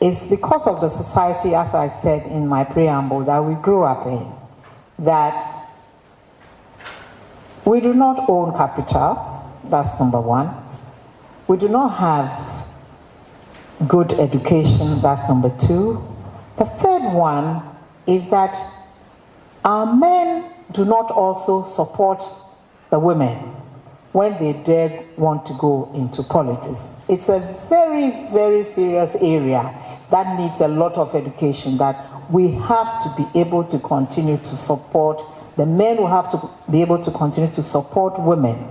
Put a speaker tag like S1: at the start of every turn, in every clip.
S1: is because of the society, as I said in my preamble, that we grew up in, that we do not own capital. That's number one. We do not have good education. That's number two. The third one is that our men do not also support the women when they dare want to go into politics. It's a very, very serious area that needs a lot of education, that we have to be able to continue to support. The men will have to be able to continue to support women.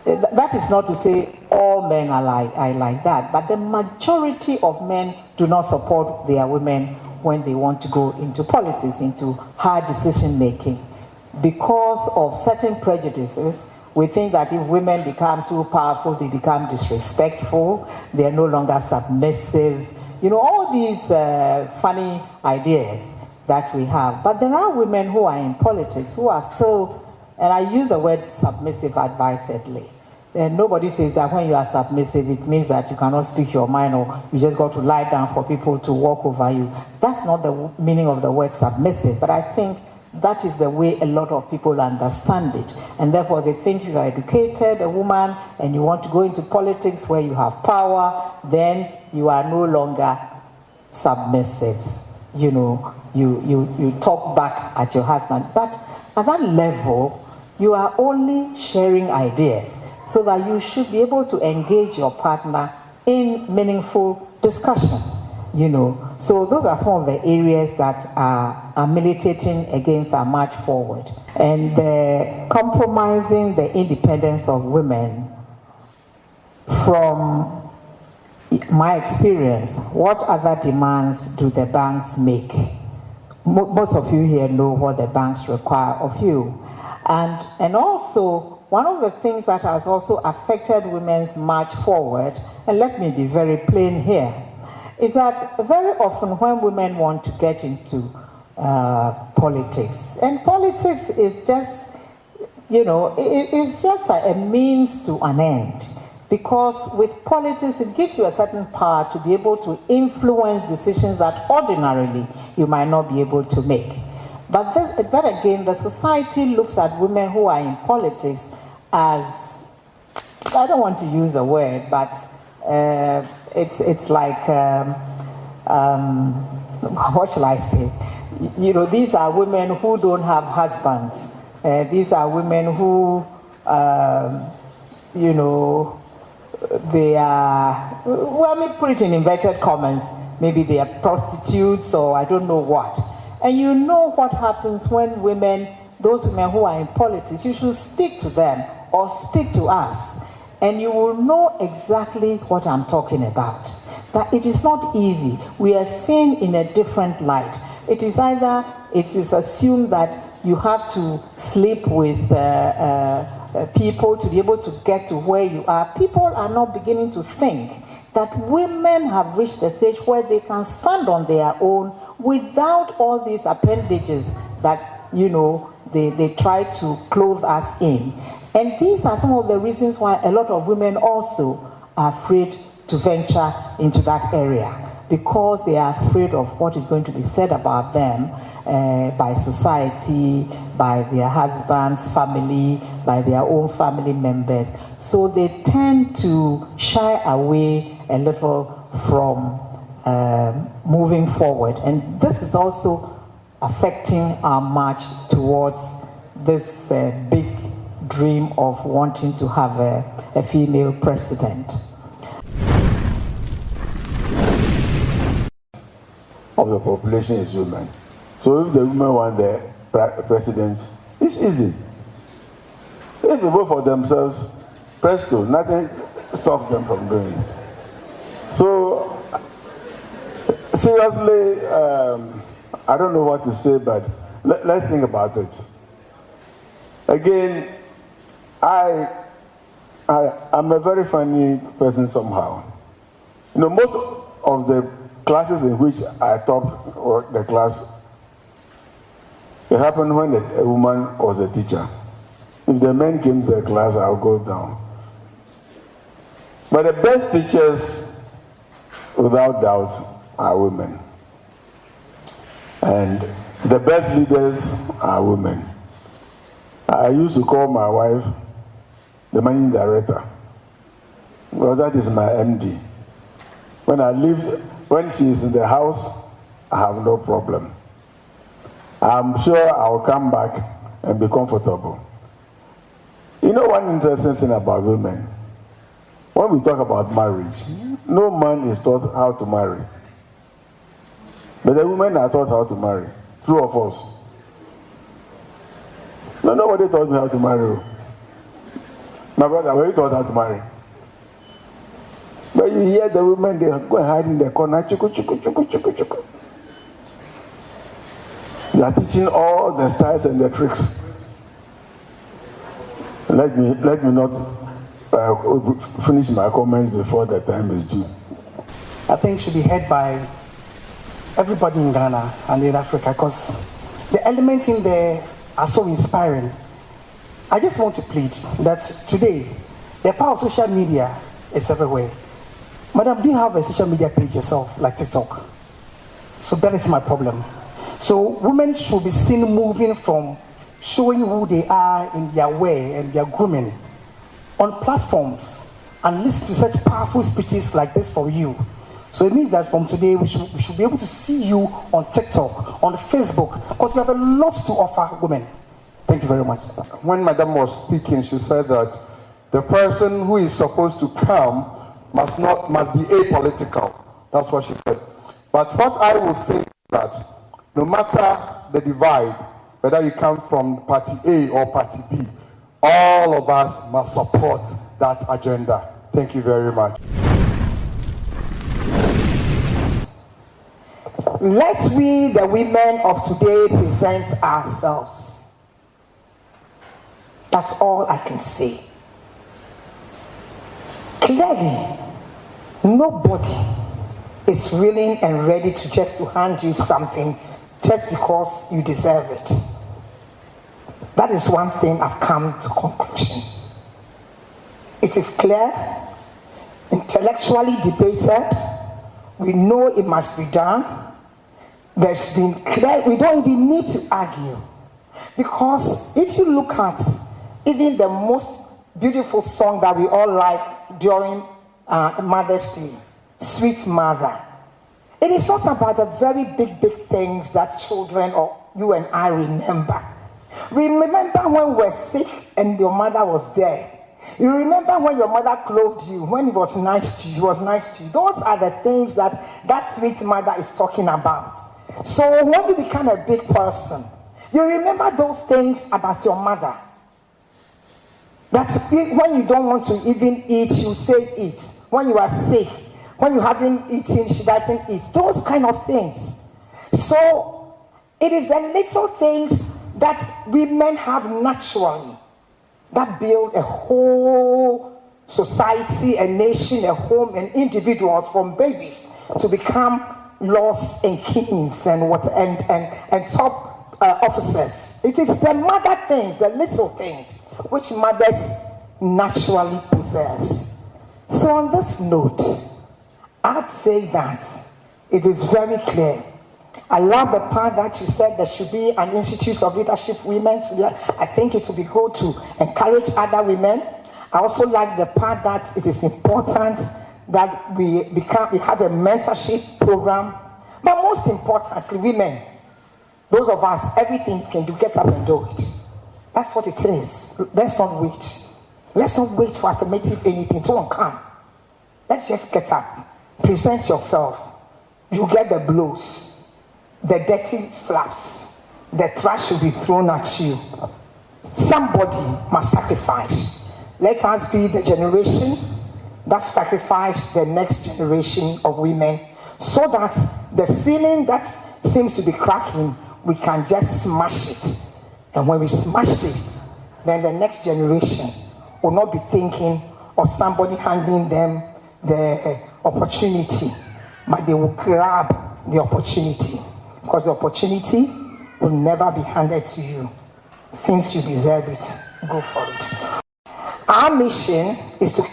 S1: That is not to say all men are like that, but the majority of men do not support their women when they want to go into politics, into hard decision making. Because of certain prejudices, we think that if women become too powerful, they become disrespectful, they are no longer submissive. You know, all these funny ideas that we have. But there are women who are in politics who are still, and I use the word submissive advisedly. And nobody says that when you are submissive, it means that you cannot speak your mind or you just got to lie down for people to walk over you. That's not the meaning of the word submissive, but I think that is the way a lot of people understand it. And therefore they think if you are educated, a woman, and you want to go into politics where you have power, then you are no longer submissive. You know, you talk back at your husband. But at that level, you are only sharing ideas so that you should be able to engage your partner in meaningful discussion. You know, so those are some of the areas that are militating against our march forward. And compromising the independence of women, from my experience, what other demands do the banks make? Most of you here know what the banks require of you. And also, one of the things that has also affected women's march forward, and let me be very plain here, is that very often when women want to get into politics, and politics is just, you know, it's just a means to an end. Because with politics, it gives you a certain power to be able to influence decisions that ordinarily you might not be able to make. But that again, the society looks at women who are in politics as, I don't want to use the word, but it's like, what shall I say? You know, these are women who don't have husbands. These are women who, you know, they are, well, let me put it in inverted commas, maybe they are prostitutes or I don't know what. And you know what happens when women, those women who are in politics, you should speak to them or speak to us, and you will know exactly what I'm talking about. That it is not easy. We are seen in a different light. It is either, it is assumed that you have to sleep with people to be able to get to where you are. People are not beginning to think that women have reached the stage where they can stand on their own without all these appendages that, you know, they try to clothe us in. And these are some of the reasons why a lot of women also are afraid to venture into that area, because they are afraid of what is going to be said about them by society, by their husbands, family, by their own family members. So they tend to shy away a little from moving forward. And this is also affecting our march towards this big dream of wanting to have a female president.
S2: Of the population is women. So if the women want the president, it's easy. If they vote for themselves, presto, nothing stops them from doing it. So seriously, I don't know what to say, but let's think about it. Again, I'm a very funny person somehow. You know, most of the classes in which I taught the class, it happened when a woman was a teacher. If the men came to the class, I'll go down. But the best teachers, without doubt, are women. And the best leaders are women. I used to call my wife the managing director. Well, that is my MD. When she is in the house, I have no problem. I'm sure I'll come back and be comfortable. You know one interesting thing about women? When we talk about marriage, no man is taught how to marry. But the women are taught how to marry. True or false? No, nobody taught me how to marry. My brother, were you taught how to marry? But you hear the women, they go and hide in the corner. Chuku. They are teaching all the styles and the tricks. Let me not finish my comments before the time is due.
S3: I think it should be heard by everybody in Ghana and in Africa, because the elements in there are so inspiring. I just want to plead that today, the power of social media is everywhere. Madam, do you have a social media page yourself, like TikTok? So that is my problem. So women should be seen moving from showing who they are in their way and their grooming on platforms and listen to such powerful speeches like this from you. So it means that from today we should be able to see you on TikTok, on Facebook, because you have a lot to offer women. Thank you very much.
S4: When Madam was speaking, she said that the person who is supposed to come must be apolitical. That's what she said. But what I will say is that no matter the divide, whether you come from party A or party B, all of us must support that agenda. Thank you very much.
S5: Let we, the women of today, present ourselves. That's all I can say. Clearly, nobody is willing and ready to hand you something just because you deserve it. That is one thing I've come to conclusion. It is clear, intellectually debated, we know it must be done. There's been clear, we don't even need to argue. Because if you look at even the most beautiful song that we all like during Mother's Day, Sweet Mother, it is not about the very big things that children or you and I remember. Remember when we were sick and your mother was there. You remember when your mother clothed you, when he was nice to you, Those are the things that sweet mother is talking about. So when you become a big person, you remember those things about your mother. That's when you don't want to even eat, you say eat. When you are sick, when you haven't eaten, she doesn't eat. Those kind of things. So it is the little things that women have naturally that build a whole society, a nation, a home, and individuals from babies to become lords and kings and top officers. It is the mother things, the little things, which mothers naturally possess. So on this note, I'd say that it is very clear. I love the part that you said there should be an Institute of Leadership Women. So I think it would be good to encourage other women. I also like the part that it is important that we have a mentorship program. But most importantly, women, those of us, everything you can do, get up and do it. That's what it is. Let's not wait. Let's not wait for affirmative anything. Don't come. Let's just get up. Present yourself. You get the blows, the dirty slaps, the trash will be thrown at you. Somebody must sacrifice. Let us be the generation that sacrifice the next generation of women, so that the ceiling that seems to be cracking, we can just smash it. And when we smash it, then the next generation will not be thinking of somebody handing them the opportunity, but they will grab the opportunity, because the opportunity will never be handed to you. Since you deserve it, go for it. Our mission is to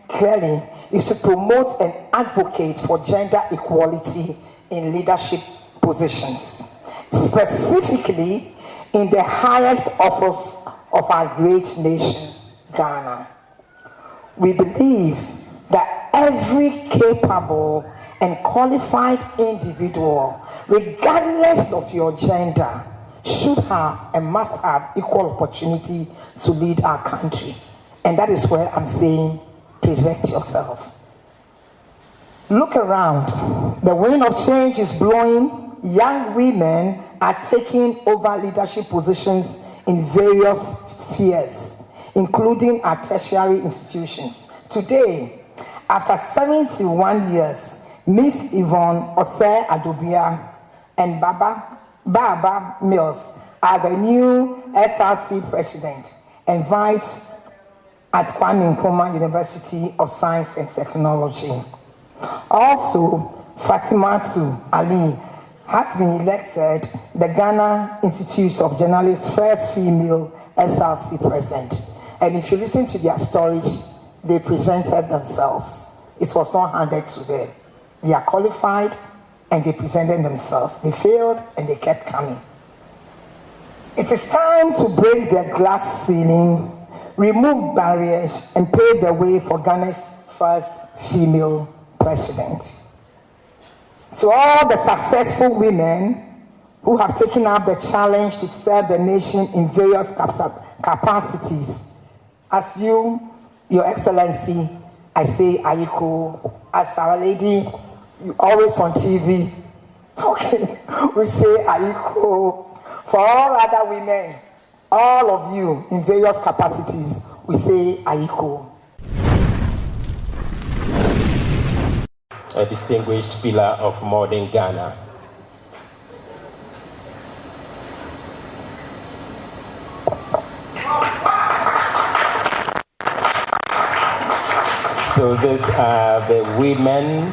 S5: clearly is to promote and advocate for gender equality in leadership positions, specifically in the highest office of our great nation, Ghana. We believe that every capable and qualified individual, regardless of your gender, should have and must have equal opportunity to lead our country. And that is where I'm saying, present yourself. Look around. The wind of change is blowing. Young women are taking over leadership positions in various spheres, including our tertiary institutions. Today, after 71 years, Miss Yvonne Osei Adobia and Baba Mills are the new SRC president and vice at Kwame Nkrumah University of Science and Technology. Also, Fatimatu Ali has been elected the Ghana Institute of Journalists' first female SRC president. And if you listen to their stories, they presented themselves. It was not handed to them. They are qualified and they presented themselves. They failed and they kept coming. It is time to break the glass ceiling, remove barriers, and pave the way for Ghana's first female president. To all the successful women who have taken up the challenge to serve the nation in various capacities, as you, Your Excellency, I say Ayiko, as our lady, you always on TV talking, we say Ayiko. For all other women, all of you in various capacities, we say Ayiko.
S6: A distinguished pillar of modern Ghana. So these are the women